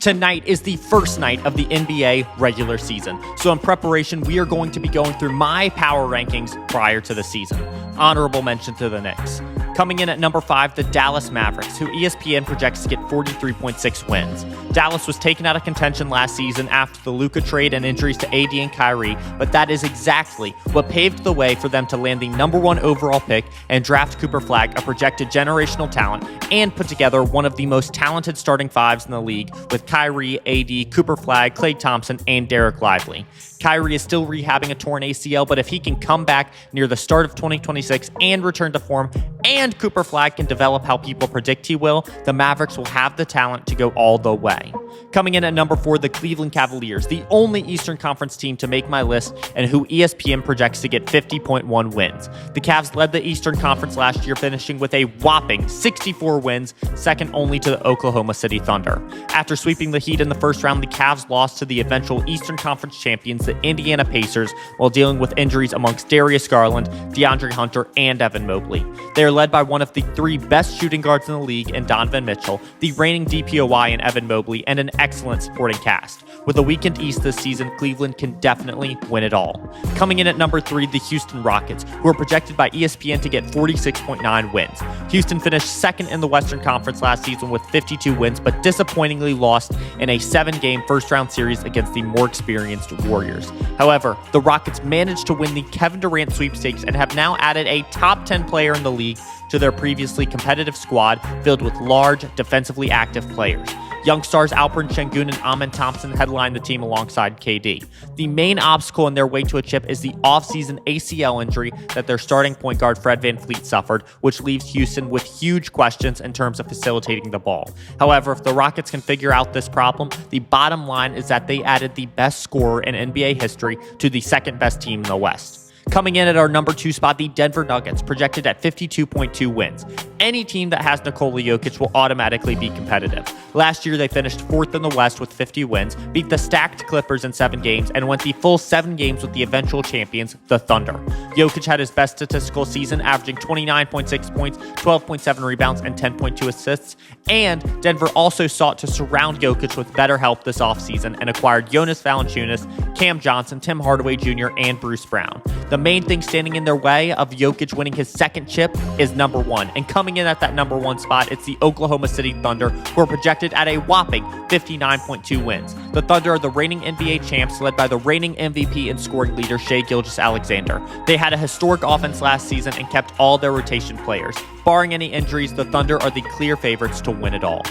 Tonight is the first night of the NBA regular season, so in preparation, we are going to be going through my power rankings prior to the season. Honorable mention to the Knicks. Coming in at number 5, the Dallas Mavericks, who ESPN projects to get 43.6 wins. Dallas was taken out of contention last season after the Luka trade and injuries to AD and Kyrie, but that is exactly what paved the way for them to land the number 1 overall pick and draft Cooper Flagg, a projected generational talent, and put together one of the most talented starting fives in the league with Kyrie, AD, Cooper Flagg, Klay Thompson, and Derek Lively. Kyrie is still rehabbing a torn ACL, but if he can come back near the start of 2026 and return to form, and Cooper Flagg can develop how people predict he will, the Mavericks will have the talent to go all the way. Coming in at number 4, the Cleveland Cavaliers, the only Eastern Conference team to make my list and who ESPN projects to get 50.1 wins. The Cavs led the Eastern Conference last year, finishing with a whopping 64 wins, second only to the Oklahoma City Thunder. After sweeping the Heat in the first round, the Cavs lost to the eventual Eastern Conference champions, the Indiana Pacers, while dealing with injuries amongst Darius Garland, DeAndre Hunter, and Evan Mobley. They are led by one of the 3 best shooting guards in the league in Donovan Mitchell, the reigning DPOY in Evan Mobley, and an excellent supporting cast. With a weakened East this season, Cleveland can definitely win it all. Coming in at number 3, the Houston Rockets, who are projected by ESPN to get 46.9 wins. Houston finished second in the Western Conference last season with 52 wins, but disappointingly lost in a 7-game first-round series against the more experienced Warriors. However, the Rockets managed to win the Kevin Durant sweepstakes and have now added a top 10 player in the league to their previously competitive squad filled with large, defensively active players. Young stars Alperen Sengun and Amen Thompson headline the team alongside KD. The main obstacle in their way to a chip is the offseason ACL injury that their starting point guard Fred VanVleet suffered, which leaves Houston with huge questions in terms of facilitating the ball. However, if the Rockets can figure out this problem, the bottom line is that they added the best scorer in NBA history to the second best team in the West. Coming in at our number 2 spot, the Denver Nuggets, projected at 52.2 wins. Any team that has Nikola Jokic will automatically be competitive. Last year, they finished 4th in the West with 50 wins, beat the stacked Clippers in 7 games, and went the full 7 games with the eventual champions, the Thunder. Jokic had his best statistical season, averaging 29.6 points, 12.7 rebounds, and 10.2 assists. And Denver also sought to surround Jokic with better help this offseason and acquired Jonas Valanciunas, Cam Johnson, Tim Hardaway Jr., and Bruce Brown. The main thing standing in their way of Jokic winning his second chip is number 1. And coming in at that number 1 spot, it's the Oklahoma City Thunder, who are projected at a whopping 59.2 wins. The Thunder are the reigning NBA champs, led by the reigning MVP and scoring leader Shai Gilgeous-Alexander. They had a historic offense last season and kept all their rotation players. Barring any injuries, the Thunder are the clear favorites to win it all.